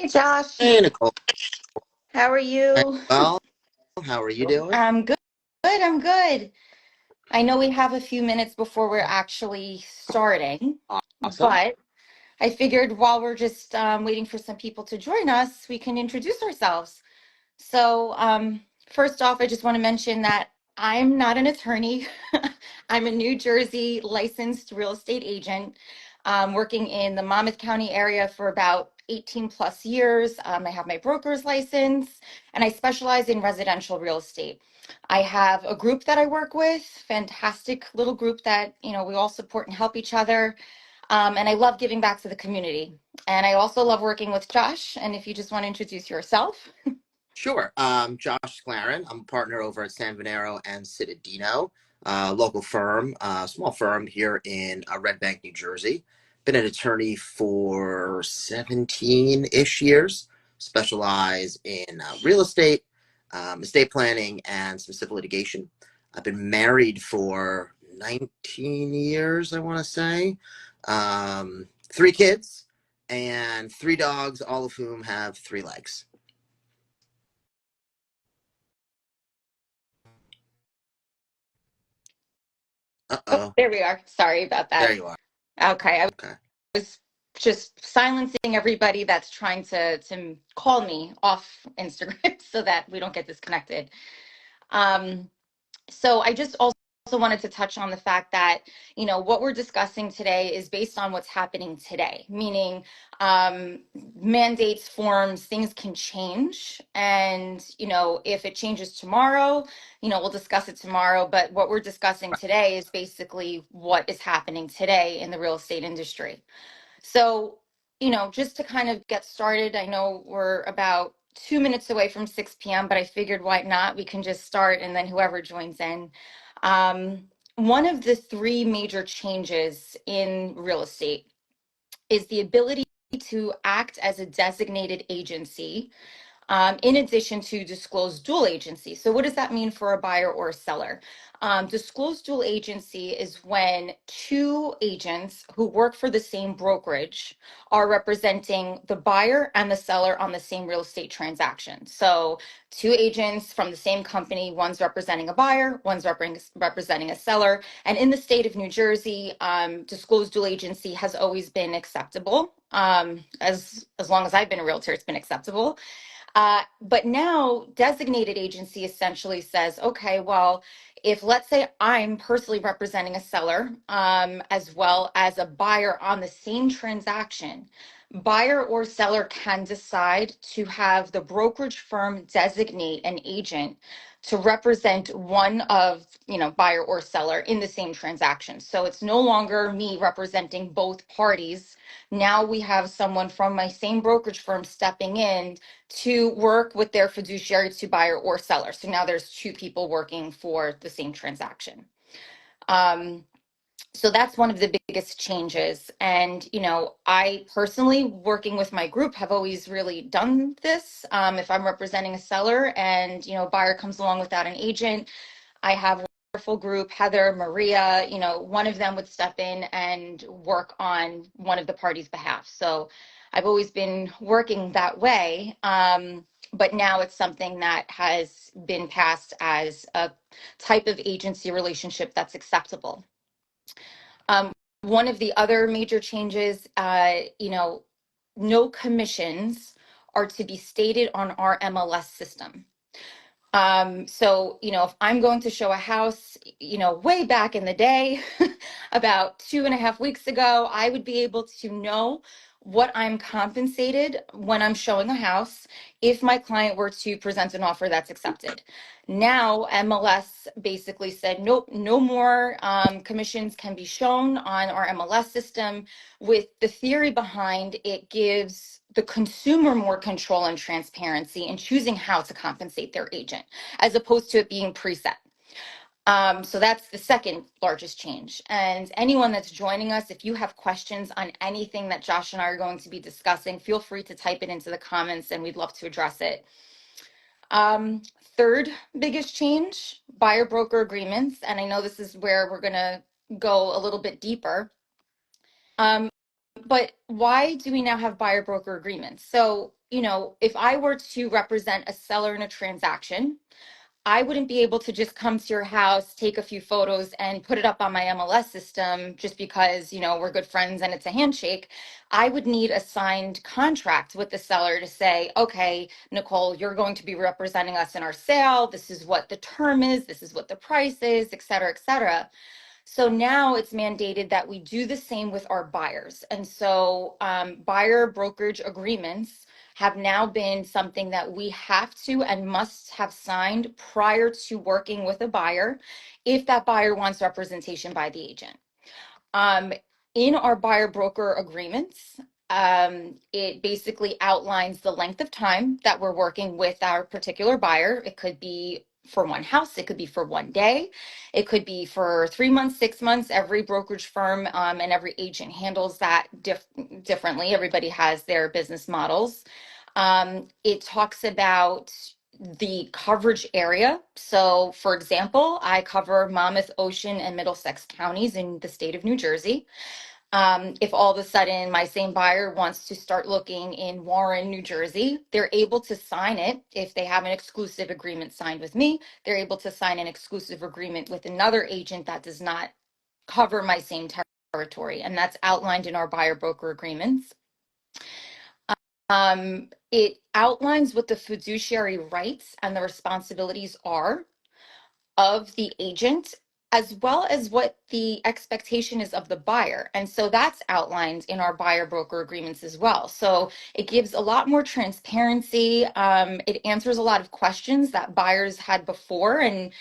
Hey Josh, Hey, Nicole. how are Hey, you? well, how are you doing? I'm good. I'm good. I know we have a few minutes before we're actually starting, Awesome. but I figured while we're just waiting for some people to join us, we can introduce ourselves. So, first off, I just want to mention that I'm not an attorney. I'm a New Jersey licensed real estate agent, working in the Monmouth County area for about 18 plus years. I have my broker's license and I specialize in residential real estate. I have a group that I work with, fantastic little group that, we all support and help each other. And I love giving back to the community. And I also love working with Josh. And if you just want to introduce yourself. Sure. Josh Sklarin. I'm a partner over at San Venero and Citadino, local firm, small firm here in Red Bank, New Jersey. Been an attorney for 17-ish years. Specialize in real estate, estate planning, and some civil litigation. I've been married for 19 years, I want to say. Three kids and three dogs, all of whom have three legs. Oh, Uh-oh. there we are. Sorry about There that. you are. Okay, I Okay. was just silencing everybody that's trying to call me off Instagram so that we don't get disconnected. Um, so I just also wanted to touch on the fact that, what we're discussing today is based on what's happening today, meaning um, mandates, forms, things can change. And, if it changes tomorrow, we'll discuss it tomorrow. But what we're discussing today is basically what is happening today in the real estate industry. So, just to kind of get started, I know we're about 2 minutes away from 6 p.m., but I figured why not? We can just start and then whoever joins in. Um, One of the three major changes in real estate is the ability to act as a designated agency in addition to disclosed dual agency. So what does that mean for a buyer or a seller? Disclosed dual agency is when two agents who work for the same brokerage are representing the buyer and the seller on the same real estate transaction. So two agents from the same company, one's representing a buyer, one's representing a seller. And in the state of New Jersey, disclosed dual agency has always been acceptable. As long as I've been a realtor, it's been acceptable. But now designated agency essentially says, okay, well, if let's say I'm personally representing a seller as well as a buyer on the same transaction, buyer or seller can decide to have the brokerage firm designate an agent to represent one of, buyer or seller in the same transaction. So it's no longer me representing both parties. Now we have someone from my same brokerage firm stepping in to work with their fiduciary to buyer or seller. So now there's two people working for the same transaction. Um, so that's one of the biggest changes. And, I personally, working with my group, have always really done this. If I'm representing a seller and, buyer comes along without an agent, I have a wonderful group, Heather, Maria, one of them would step in and work on one of the parties' behalf. So I've always been working that way. But now it's something that has been passed as a type of agency relationship that's acceptable. One of the other major changes, no commissions are to be stated on our MLS system. So, if I'm going to show a house, way back in the day, about 2.5 weeks ago, I would be able to know what I'm compensated when I'm showing a house if my client were to present an offer that's accepted. Now, MLS basically said, nope, no more commissions can be shown on our MLS system, with the theory behind it gives the consumer more control and transparency in choosing how to compensate their agent, as opposed to it being preset. So that's the second largest change. And anyone that's joining us, if you have questions on anything that Josh and I are going to be discussing, feel free to type it into the comments and we'd love to address it. Um, Third biggest change, buyer broker agreements. And I know this is where we're going to go a little bit deeper. But why do we now have buyer broker agreements? So if I were to represent a seller in a transaction, I wouldn't be able to just come to your house, take a few photos, and put it up on my MLS system just because, we're good friends and it's a handshake. I would need a signed contract with the seller to say, okay, Nicole, you're going to be representing us in our sale. This is what the term is. This is what the price is, et cetera, et cetera. So now it's mandated that we do the same with our buyers. And so buyer brokerage agreements have now been something that we have to and must have signed prior to working with a buyer if that buyer wants representation by the agent. Um, in our buyer broker agreements, it basically outlines the length of time that we're working with our particular buyer. It could be for one house, it could be for one day, it could be for 3 months, 6 months. Every brokerage firm and every agent handles that differently. Everybody has their business models. It talks about the coverage area. So, for example, I cover Monmouth, Ocean, and Middlesex counties in the state of New Jersey. If all of a sudden my same buyer wants to start looking in Warren, New Jersey, they're able to sign it. If they have an exclusive agreement signed with me, they're able to sign an exclusive agreement with another agent that does not cover my same territory. And that's outlined in our buyer broker agreements. It outlines what the fiduciary rights and the responsibilities are of the agent, as well as what the expectation is of the buyer. And so that's outlined in our buyer broker agreements as well. So it gives a lot more transparency. It answers a lot of questions that buyers had before. And,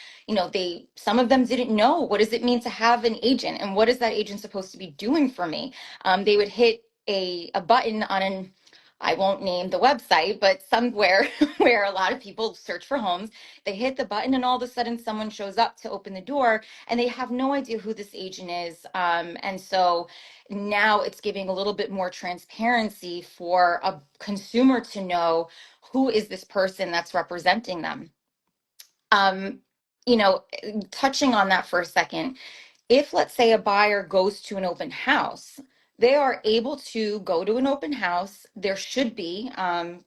some of them didn't know, what does it mean to have an agent? And what is that agent supposed to be doing for me? They would hit a button on I won't name the website, but somewhere where a lot of people search for homes, they hit the button and all of a sudden someone shows up to open the door and they have no idea who this agent is. And so now it's giving a little bit more transparency for a consumer to know who is this person that's representing them. Um, Touching on that for a second, if let's say a buyer goes to an open house, they are able to go to an open house. There should be,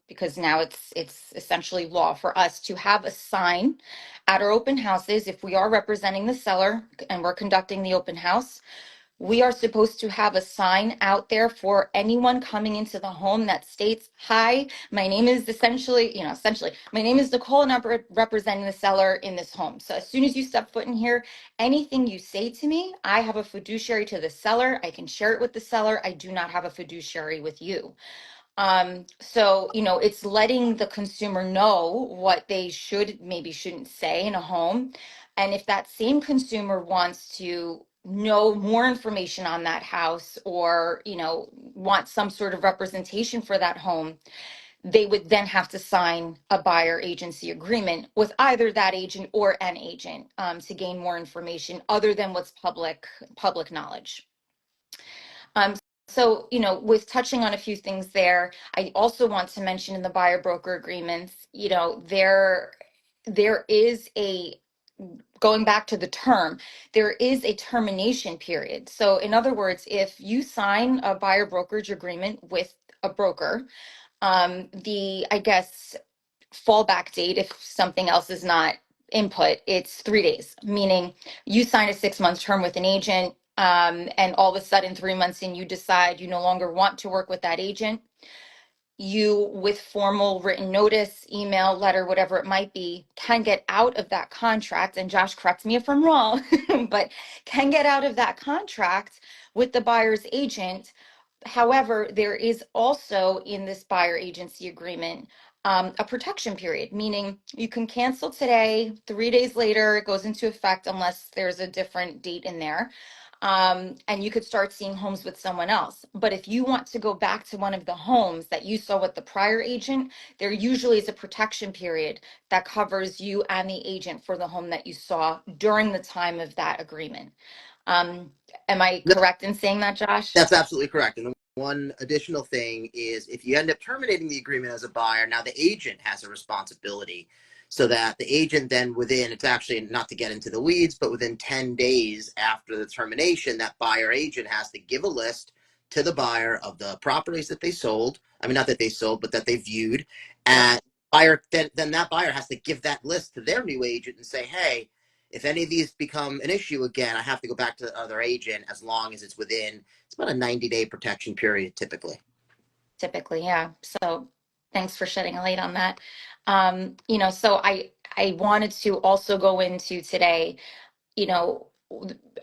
because now it's essentially law for us to have a sign at our open houses. If we are representing the seller and we're conducting the open house, we are supposed to have a sign out there for anyone coming into the home that states, hi, my name is essentially, my name is Nicole and I'm representing the seller in this home. So as soon as you step foot in here, anything you say to me, I have a fiduciary to the seller. I can share it with the seller. I do not have a fiduciary with you. So, it's letting the consumer know what they shouldn't say in a home. And if that same consumer wants to know more information on that house or, want some sort of representation for that home, they would then have to sign a buyer agency agreement with either that agent or an agent to gain more information other than what's public knowledge. Um, so, with touching on a few things there, I also want to mention in the buyer broker agreements, there is going back to the term, there is a termination period. So in other words, if you sign a buyer brokerage agreement with a broker, I guess, fallback date, if something else is not input, it's 3 days, meaning you sign a 6-month term with an agent, and all of a sudden 3 months in, you decide you no longer want to work with that agent. You, with formal written notice, email, letter, whatever it might be, can get out of that contract. And Josh, correct me if I'm wrong, but can get out of that contract with the buyer's agent. However, there is also in this buyer agency agreement a protection period, meaning you can cancel today, 3 days later, it goes into effect unless there's a different date in there. And you could start seeing homes with someone else. But if you want to go back to one of the homes that you saw with the prior agent, there usually is a protection period that covers you and the agent for the home that you saw during the time of that agreement. Am I correct in saying that, Josh? That's absolutely correct. And the one additional thing is if you end up terminating the agreement as a buyer, now the agent has a responsibility so that the agent then it's actually not to get into the weeds, but within 10 days after the termination, that buyer agent has to give a list to the buyer of the properties that they sold. I mean, not that they sold, but that they viewed. Yep. And buyer then that buyer has to give that list to their new agent and say, hey, if any of these become an issue again, I have to go back to the other agent as long as it's within, it's about a 90-day protection period typically. Typically, yeah. So thanks for shedding a light on that. So I wanted to also go into today, you know,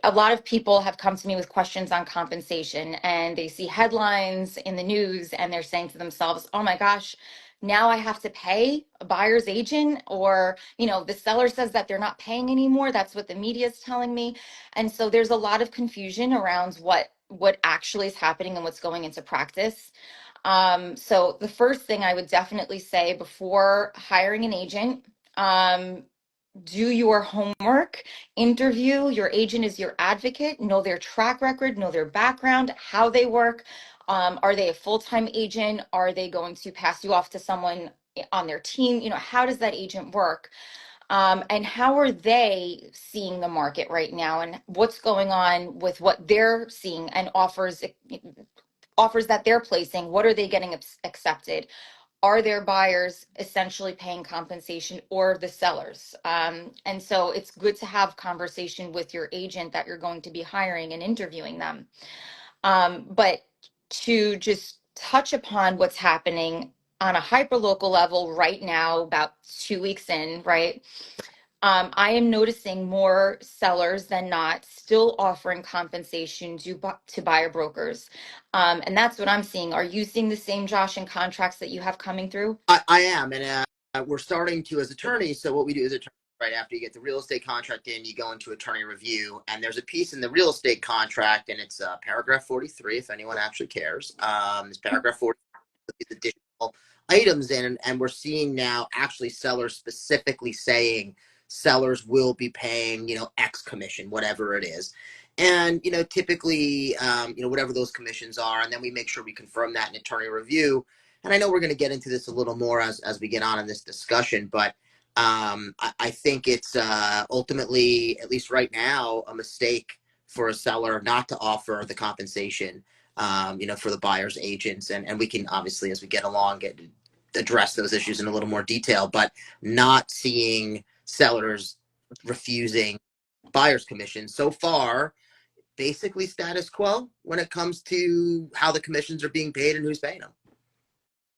a lot of people have come to me with questions on compensation, and they see headlines in the news and they're saying to themselves, oh my gosh, now I have to pay a buyer's agent, or, the seller says that they're not paying anymore. That's what the media is telling me. And so there's a lot of confusion around what actually is happening and what's going into practice. So the first thing I would definitely say before hiring an agent, do your homework, interview. Your agent is your advocate, know their track record, know their background, how they work. Are they a full-time agent? Are they going to pass you off to someone on their team? How does that agent work? And how are they seeing the market right now, and what's going on with what they're seeing and offers that they're placing? What are they getting accepted? Are their buyers essentially paying compensation, or the sellers? And so it's good to have conversation with your agent that you're going to be hiring and interviewing them. But to just touch upon what's happening on a hyper local level right now, about 2 weeks in, right? I am noticing more sellers than not still offering compensation to buyer brokers. And that's what I'm seeing. Are you seeing the same, Josh, in contracts that you have coming through? I am, and we're starting to as attorneys. So what we do as attorneys, right after you get the real estate contract in, you go into attorney review, and there's a piece in the real estate contract, and it's paragraph 43. If anyone actually cares, it's paragraph 43. Additional items in, and we're seeing now actually sellers specifically saying sellers will be paying, X commission, whatever it is. And, typically, whatever those commissions are, and then we make sure we confirm that in attorney review. And I know we're going to get into this a little more as we get on in this discussion, but I think it's ultimately, at least right now, a mistake for a seller not to offer the compensation, for the buyer's agents. And we can obviously, as we get along, address those issues in a little more detail, but not seeing sellers refusing buyer's commission so far, basically status quo when it comes to how the commissions are being paid and who's paying them.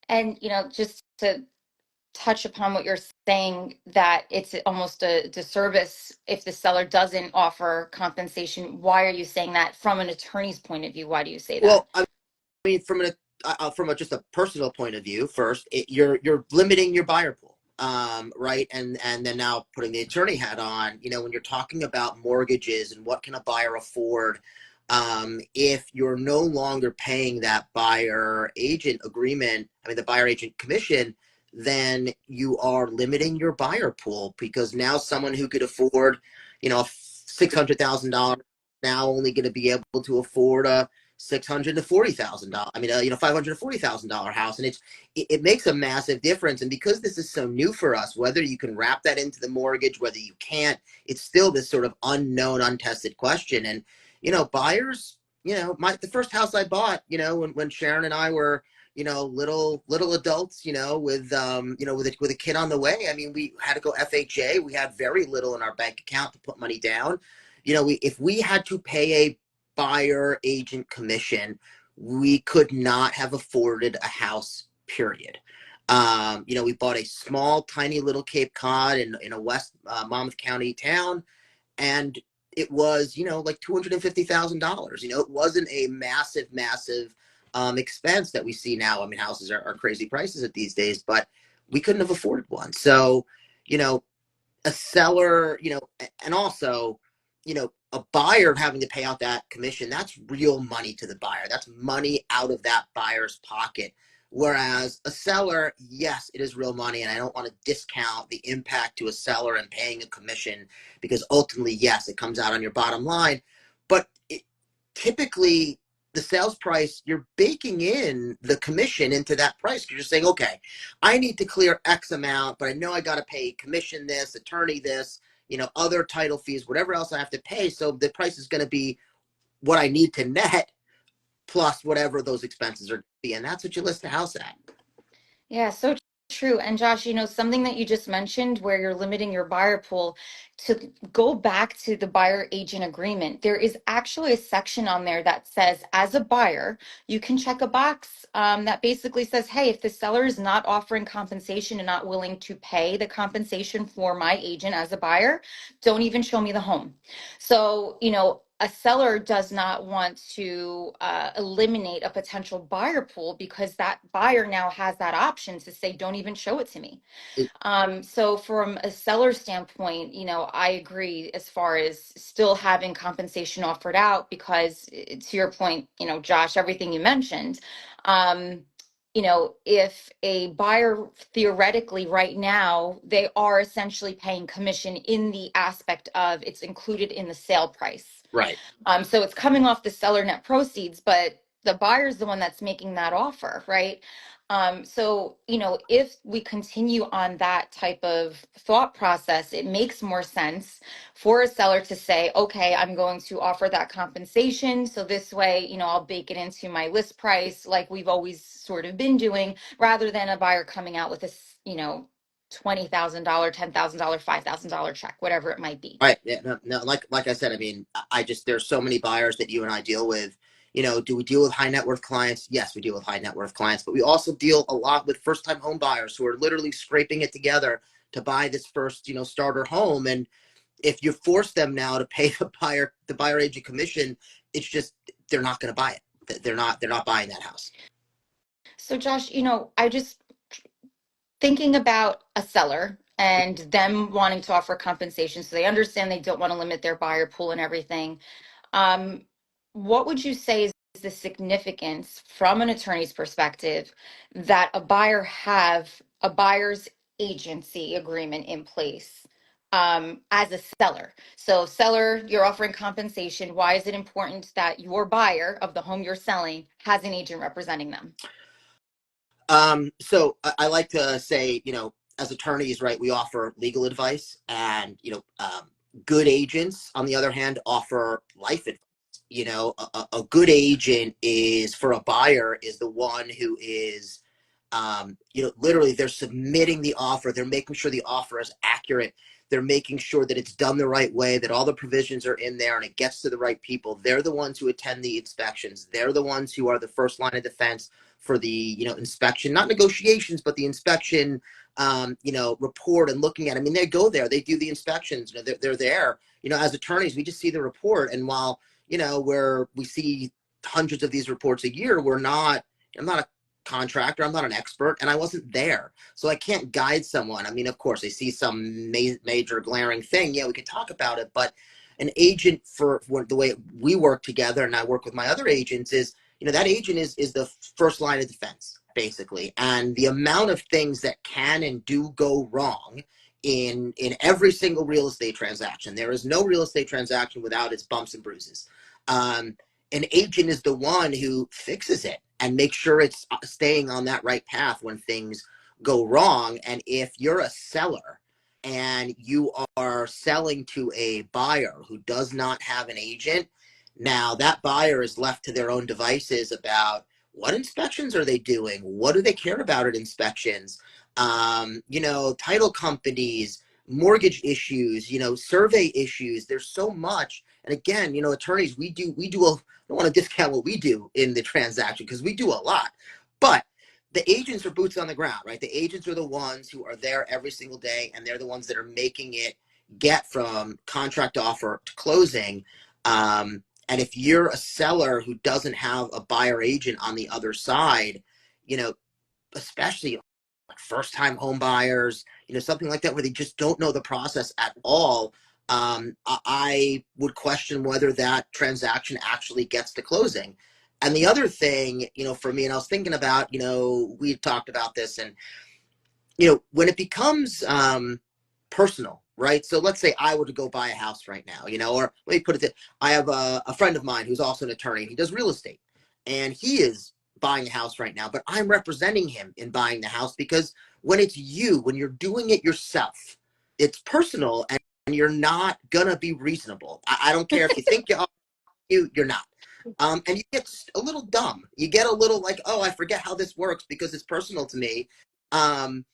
And, just to touch upon what you're saying, that it's almost a disservice if the seller doesn't offer compensation. Why are you saying that from an attorney's point of view? Why do you say that? Well, I mean, from just a personal point of view, first, you're limiting your buyer pool, right? And then now putting the attorney hat on, when you're talking about mortgages and what can a buyer afford, if you're no longer paying that buyer agent agreement, I mean the buyer agent commission, then you are limiting your buyer pool, because now someone who could afford, $600,000 now only going to be able to afford a $640,000. I mean, $540,000 house, and it makes a massive difference. And because this is so new for us, whether you can wrap that into the mortgage, whether you can't, it's still this sort of unknown, untested question. And buyers, the first house I bought, when Sharon and I were, little adults, with a kid on the way. I mean, we had to go FHA. We had very little in our bank account to put money down. If we had to pay a buyer agent commission, we could not have afforded a house, period. We bought a small, tiny little Cape Cod in a West Monmouth County town, and it was, like $250,000. It wasn't a massive expense that we see now. I mean, houses are crazy prices at these days, but we couldn't have afforded one. So, a seller, and also, a buyer having to pay out that commission, that's real money to the buyer. That's money out of that buyer's pocket. Whereas a seller, yes, it is real money. And I don't want to discount the impact to a seller and paying a commission, because ultimately, yes, it comes out on your bottom line. But typically, the sales price, you're baking in the commission into that price. You're just saying, okay, I need to clear X amount, but I know I got to pay commission this, attorney this, other title fees, whatever else I have to pay. So the price is going to be what I need to net plus whatever those expenses are, and that's what you list the house at. Yeah, so true. And Josh, something that you just mentioned where you're limiting your buyer pool, to go back to the buyer agent agreement, there is actually a section on there that says, as a buyer, you can check a box that basically says, hey, if the seller is not offering compensation and not willing to pay the compensation for my agent as a buyer, don't even show me the home. So, a seller does not want to eliminate a potential buyer pool because that buyer now has that option to say, don't even show it to me. It, So from a seller standpoint, I agree as far as still having compensation offered out because to your point, Josh, everything you mentioned, if a buyer theoretically right now, they are essentially paying commission in the aspect of it's included in the sale price. right. So it's coming off the seller net proceeds, but the buyer's the one that's making that offer, right? So, if we continue on that type of thought process, it makes more sense for a seller to say, okay, I'm going to offer that compensation. So this way, I'll bake it into my list price like we've always sort of been doing, rather than a buyer coming out with a, $20,000, $10,000, $5,000 check, whatever it might be. Right. Yeah, no, no, like I said, I mean, I just, there's so many buyers that you and I deal with. Do we deal with high net worth clients? Yes, we deal with high net worth clients, but we also deal a lot with first time home buyers who are literally scraping it together to buy this first, starter home. And if you force them now to pay the buyer agent commission, it's just, they're not going to buy it. They're not buying that house. So Josh, I just thinking about a seller and them wanting to offer compensation so they understand they don't want to limit their buyer pool and everything. Um, what would you say is the significance from an attorney's perspective that a buyer have a buyer's agency agreement in place as a seller? So seller, you're offering compensation. Why is it important that your buyer of the home you're selling has an agent representing them? So I like to say, as attorneys, right, we offer legal advice, and good agents, on the other hand, offer life advice. A good agent is, for a buyer, is the one who is, literally they're submitting the offer, they're making sure the offer is accurate, they're making sure that it's done the right way, that all the provisions are in there and it gets to the right people. They're the ones who attend the inspections. They're the ones who are the first line of defense for the inspection, not negotiations, but the inspection report, and looking at it. I mean, they go there, they do the inspections, they're there. As attorneys, we just see the report, and while where we see hundreds of these reports a year, I'm not a contractor, I'm not an expert, and I wasn't there, so I can't guide someone. I mean, of course, I see some major glaring thing, yeah, we could talk about it, but an agent, for the way we work together, and I work with my other agents, is that agent is the first line of defense, basically. And the amount of things that can and do go wrong in every single real estate transaction, there is no real estate transaction without its bumps and bruises. An agent is the one who fixes it and makes sure it's staying on that right path when things go wrong. And if you're a seller and you are selling to a buyer who does not have an agent, now that buyer is left to their own devices about what inspections are they doing, what do they care about at inspections, title companies, mortgage issues, survey issues. There's so much. And again, attorneys, we do I don't want to discount what we do in the transaction, because we do a lot, but the agents are boots on the ground, right? The agents are the ones who are there every single day, and they're the ones that are making it get from contract offer to closing. And if you're a seller who doesn't have a buyer agent on the other side, especially like first time home buyers, something like that, where they just don't know the process at all, I would question whether that transaction actually gets to closing. And the other thing, for me, and I was thinking about, we talked about this, and, when it becomes personal, right? So let's say I were to go buy a house right now, or let me put it this, I have a friend of mine who's also an attorney. He does real estate, and he is buying a house right now, but I'm representing him in buying the house, because when it's when you're doing it yourself, it's personal, and you're not gonna be reasonable. I don't care if you think you're not. And you get a little dumb. You get a little like, oh, I forget how this works because it's personal to me. Um,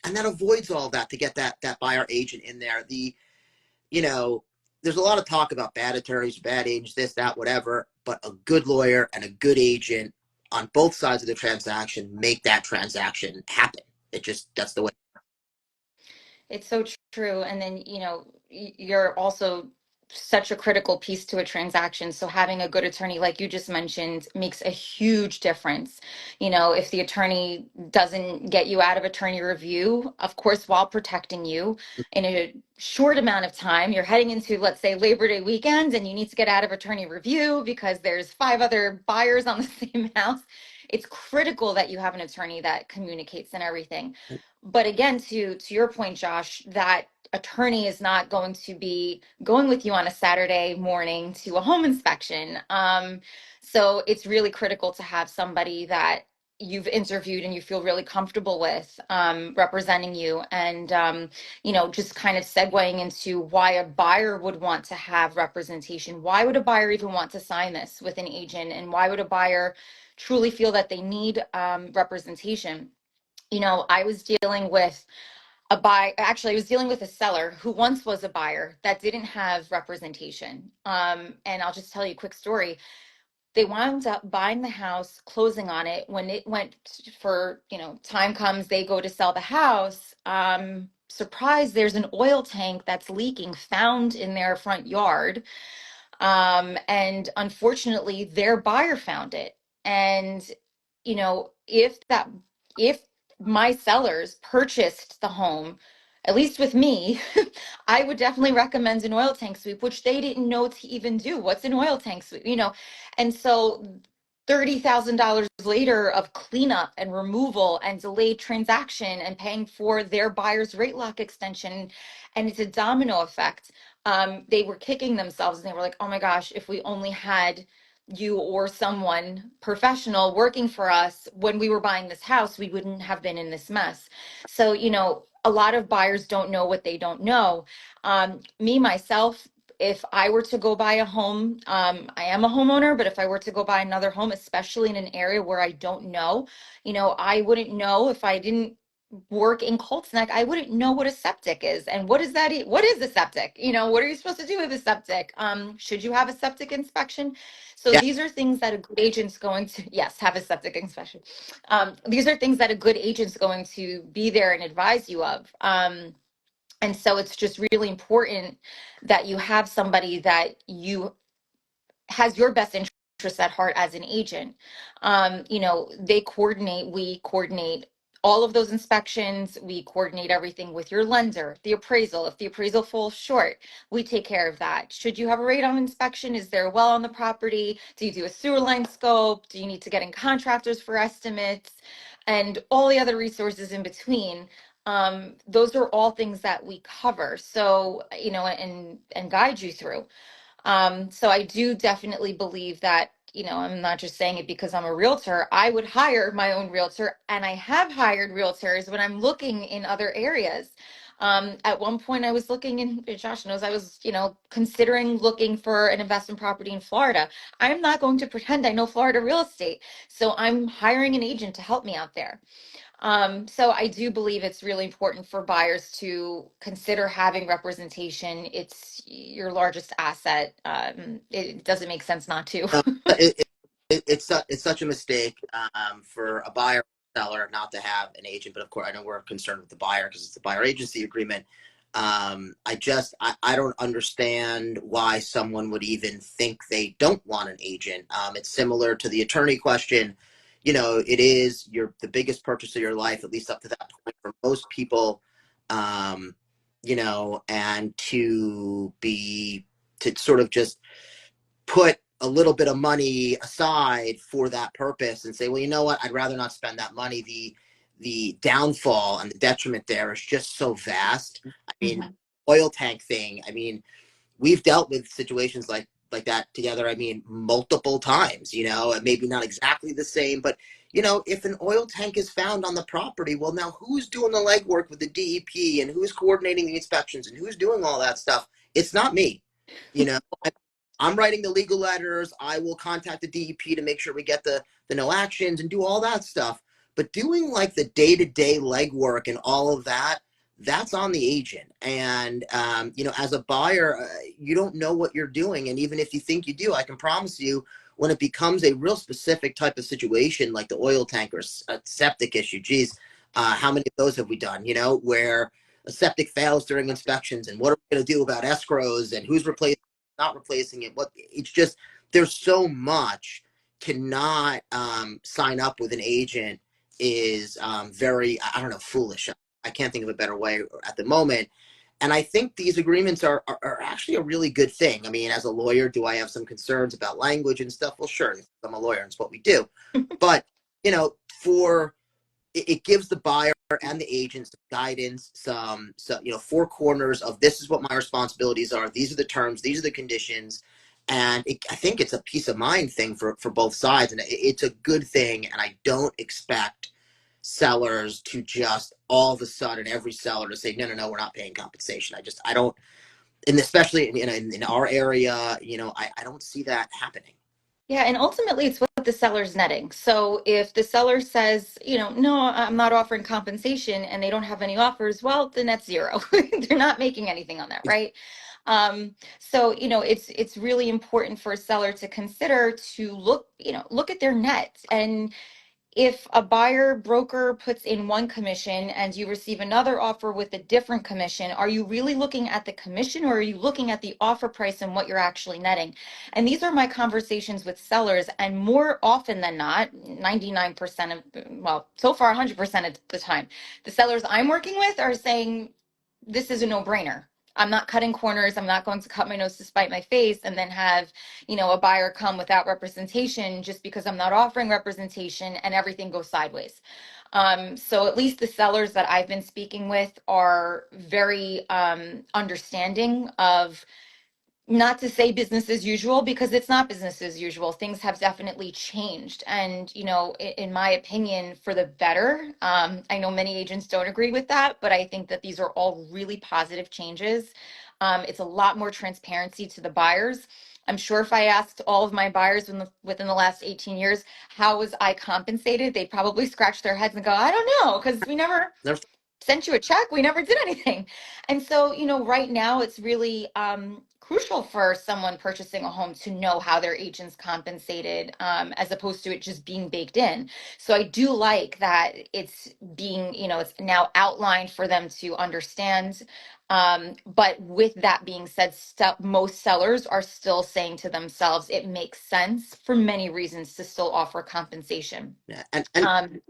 and that avoids all that to get that buyer agent in there. You know, there's a lot of talk about bad attorneys, bad agents, this, that, whatever, but a good lawyer and a good agent on both sides of the transaction make that transaction happen. It just, that's the way. It's so true. And then, you're also such a critical piece to a transaction. So having a good attorney, like you just mentioned, makes a huge difference. If the attorney doesn't get you out of attorney review, of course, while protecting you in a short amount of time, you're heading into, let's say, Labor Day weekend, and you need to get out of attorney review because there's five other buyers on the same house. It's critical that you have an attorney that communicates and everything. But again, to your point, Josh, that attorney is not going to be going with you on a Saturday morning to a home inspection. So it's really critical to have somebody that you've interviewed and you feel really comfortable with representing you. And just kind of segueing into why a buyer would want to have representation. Why would a buyer even want to sign this with an agent? And why would a buyer truly feel that they need representation? I was dealing with actually, I was dealing with a seller who once was a buyer that didn't have representation. And I'll just tell you a quick story. They wound up buying the house, closing on it. When it went for, time comes, they go to sell the house. Surprise, there's an oil tank that's leaking found in their front yard. And unfortunately, their buyer found it. And if my sellers purchased the home, at least with me, I would definitely recommend an oil tank sweep, which they didn't know to even do. What's an oil tank sweep? And so $30,000 later of cleanup and removal and delayed transaction and paying for their buyer's rate lock extension. And it's a domino effect. They were kicking themselves and they were like, oh my gosh, if we only had you or someone professional working for us when we were buying this house, we wouldn't have been in this mess. So, a lot of buyers don't know what they don't know. Me, myself, if I were to go buy a home, I am a homeowner, but if I were to go buy another home, especially in an area where I don't know, I wouldn't know if I didn't work in Colts Neck, I wouldn't know what a septic is. And what is that? What is a septic? What are you supposed to do with a septic? Should you have a septic inspection? So Yeah. these are things that a good agent's going to, yes, have a septic inspection. These are things that a good agent's going to be there and advise you of. And so it's just really important that you have somebody that you has your best interest at heart as an agent. We coordinate all of those inspections. We coordinate everything with your lender, the appraisal. If the appraisal falls short, we take care of that. Should you have a radon inspection? Is there a well on the property? Do you do a sewer line scope? Do you need to get in contractors for estimates? And all the other resources in between. Those are all things that we cover. So, and guide you through. So I do definitely believe that, I'm not just saying it because I'm a realtor. I would hire my own realtor, and I have hired realtors when I'm looking in other areas. At one point I was looking in, Josh knows I was, considering looking for an investment property in Florida. I'm not going to pretend I know Florida real estate. So I'm hiring an agent to help me out there. So I do believe it's really important for buyers to consider having representation. It's your largest asset. It doesn't make sense not to. No, it's such a mistake for a buyer or seller not to have an agent. But of course, I know we're concerned with the buyer because it's a buyer agency agreement. I don't understand why someone would even think they don't want an agent. It's similar to the attorney question. It is the biggest purchase of your life, at least up to that point for most people. Um, and to sort of just put a little bit of money aside for that purpose and say, well, you know what, I'd rather not spend that money. The downfall and the detriment there is just so vast. I mean, Mhm. oil tank thing. I mean, we've dealt with situations like that together. I mean, multiple times. Maybe not exactly the same, but if an oil tank is found on the property, well, now who's doing the legwork with the DEP and who's coordinating the inspections and who's doing all that stuff? It's not me. You know, I'm writing the legal letters. I will contact the DEP to make sure we get the no actions and do all that stuff. But doing like the day-to-day legwork and all of that, that's on the agent. And as a buyer, you don't know what you're doing. And even if you think you do, I can promise you, when it becomes a real specific type of situation, like the oil tanker septic issue, geez, how many of those have we done? Where a septic fails during inspections, and what are we going to do about escrows, and who's replacing, not replacing it? What it's just there's so much to not sign up with an agent is very, I don't know, foolish. I can't think of a better way at the moment. And I think these agreements are actually a really good thing. I mean, as a lawyer, do I have some concerns about language and stuff? Well, sure, I'm a lawyer, and it's what we do. But for it gives the buyer and the agents guidance, some four corners of this is what my responsibilities are. These are the terms. These are the conditions. And I think it's a peace of mind thing for both sides. And it's a good thing. And I don't expect sellers to just all of a sudden, every seller to say, no, no, no, we're not paying compensation. I don't, and especially in our area, I don't see that happening. Yeah, and ultimately it's what the seller's netting. So if the seller says, no, I'm not offering compensation and they don't have any offers, well, the net's zero. They're not making anything on that, right? So, it's really important for a seller to consider to look at their net. And if a buyer broker puts in one commission and you receive another offer with a different commission, are you really looking at the commission, or are you looking at the offer price and what you're actually netting? And these are my conversations with sellers. And more often than not, 99% of, well, so far 100% of the time, the sellers I'm working with are saying, this is a no-brainer. I'm not cutting corners. I'm not going to cut my nose to spite my face and then have, a buyer come without representation just because I'm not offering representation, and everything goes sideways. So at least the sellers that I've been speaking with are very understanding of, not to say business as usual, because it's not business as usual. Things have definitely changed. And, in my opinion, for the better. I know many agents don't agree with that, but I think that these are all really positive changes. It's a lot more transparency to the buyers. I'm sure if I asked all of my buyers within the last 18 years, how was I compensated? They'd probably scratch their heads and go, I don't know, because we never sent you a check. We never did anything. And so, right now it's really crucial for someone purchasing a home to know how their agent's compensated, as opposed to it just being baked in. So I do like that it's being, it's now outlined for them to understand. But with that being said, most sellers are still saying to themselves, it makes sense for many reasons to still offer compensation. Yeah. And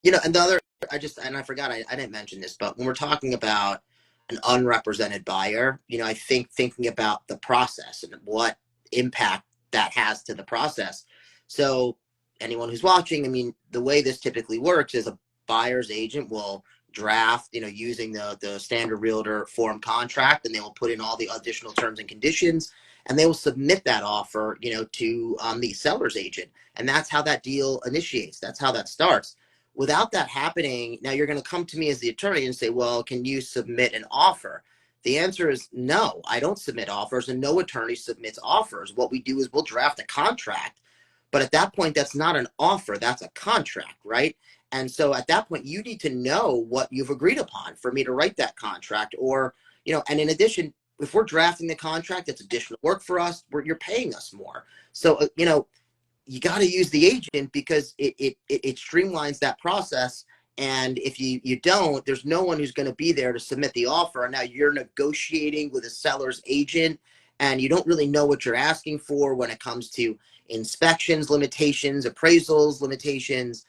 the other, I forgot, I didn't mention this, but when we're talking about an unrepresented buyer, I think thinking about the process and what impact that has to the process. So anyone who's watching, I mean, the way this typically works is a buyer's agent will draft, using the standard realtor form contract, and they will put in all the additional terms and conditions, and they will submit that offer, to the seller's agent. And that's how that deal initiates. That's how that starts. Without that happening, now you're going to come to me as the attorney and say, well, can you submit an offer? The answer is no, I don't submit offers, and no attorney submits offers. What we do is we'll draft a contract. But at that point, that's not an offer, that's a contract, right? And so at that point, you need to know what you've agreed upon for me to write that contract. Or, and in addition, if we're drafting the contract, it's additional work for us, you're paying us more. So, you got to use the agent because it streamlines that process. And if you don't, there's no one who's going to be there to submit the offer. And now you're negotiating with a seller's agent, and you don't really know what you're asking for when it comes to inspections, limitations, appraisals, limitations,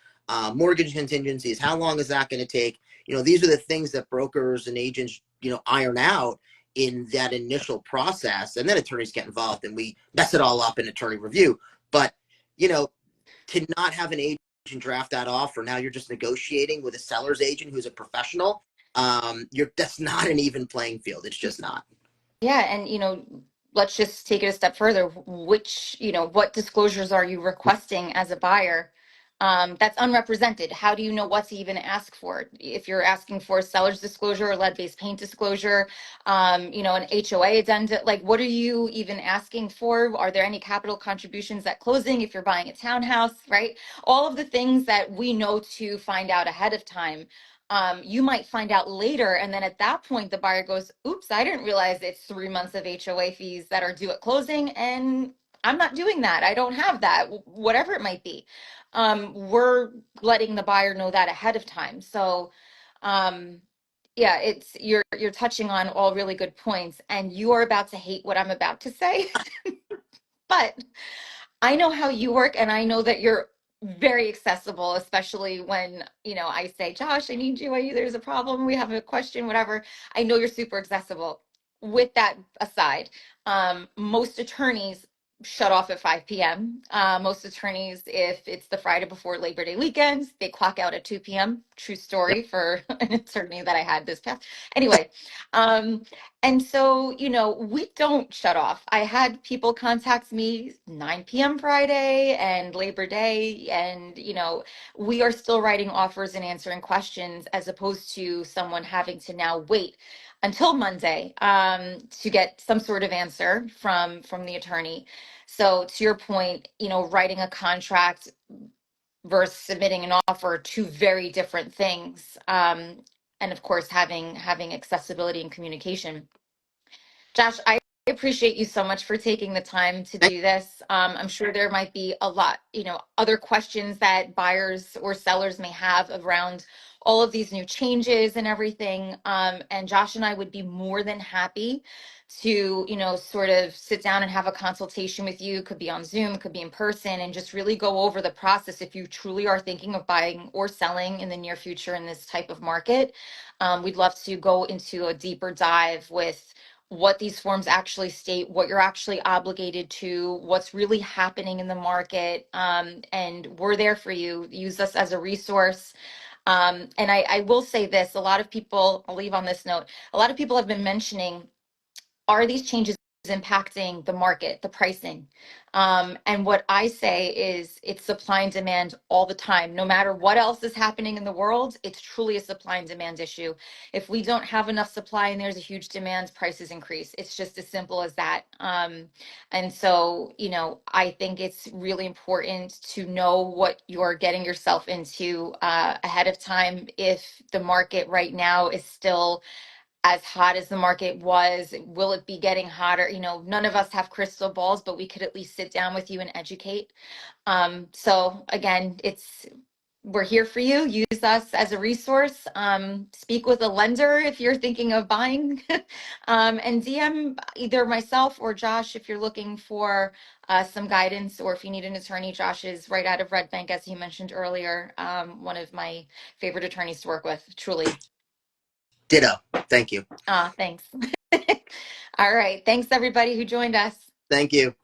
mortgage contingencies. How long is that going to take? These are the things that brokers and agents, iron out in that initial process. And then attorneys get involved and we mess it all up in attorney review. But to not have an agent draft that offer, now you're just negotiating with a seller's agent who's a professional. That's not an even playing field. It's just not. Yeah, and let's just take it a step further. What disclosures are you requesting as a buyer? That's unrepresented. How do you know what to even ask for? If you're asking for seller's disclosure or lead-based paint disclosure, an HOA addendum, like what are you even asking for? Are there any capital contributions at closing if you're buying a townhouse, right? All of the things that we know to find out ahead of time. You might find out later, and then at that point, the buyer goes, "Oops, I didn't realize it's 3 months of HOA fees that are due at closing, and I'm not doing that. I don't have that," whatever it might be. We're letting the buyer know that ahead of time. So, um, yeah, it's you're touching on all really good points, and you are about to hate what I'm about to say, but I know how you work, and I know that you're very accessible, especially when, I say, "Josh, I need you. There's a problem. We have a question, whatever." I know you're super accessible. With that aside, most attorneys shut off at 5 p.m. Most attorneys, if it's the Friday before Labor Day weekend, they clock out at 2 p.m. True Yep. story for an attorney that I had this past. Anyway, um, and so, we don't shut off. I had people contact me 9 p.m. Friday and Labor Day, and, we are still writing offers and answering questions as opposed to someone having to now wait until Monday to get some sort of answer from the attorney. So to your point, writing a contract versus submitting an offer, two very different things. And of course, having accessibility and communication. Josh, I appreciate you so much for taking the time to Thank do this. I'm sure there might be a lot, other questions that buyers or sellers may have around all of these new changes and everything. And Josh and I would be more than happy to, sort of sit down and have a consultation with you. Could be on Zoom, could be in person, and just really go over the process if you truly are thinking of buying or selling in the near future in this type of market. We'd love to go into a deeper dive with what these forms actually state, what you're actually obligated to, what's really happening in the market. And we're there for you. Use us as a resource. And I will say this, a lot of people, I'll leave on this note, a lot of people have been mentioning, are these changes impacting the market, the pricing? And what I say is it's supply and demand all the time. No matter what else is happening in the world, it's truly a supply and demand issue. If we don't have enough supply and there's a huge demand, prices increase. It's just as simple as that. And so, I think it's really important to know what you're getting yourself into ahead of time. If the market right now is still as hot as the market was, will it be getting hotter? None of us have crystal balls, but we could at least sit down with you and educate. So again, we're here for you. Use us as a resource. Speak with a lender if you're thinking of buying, and DM either myself or Josh if you're looking for some guidance, or if you need an attorney. Josh is right out of Red Bank, as he mentioned earlier. One of my favorite attorneys to work with, truly. Ditto. Thank you. Thanks. All right. Thanks everybody who joined us. Thank you.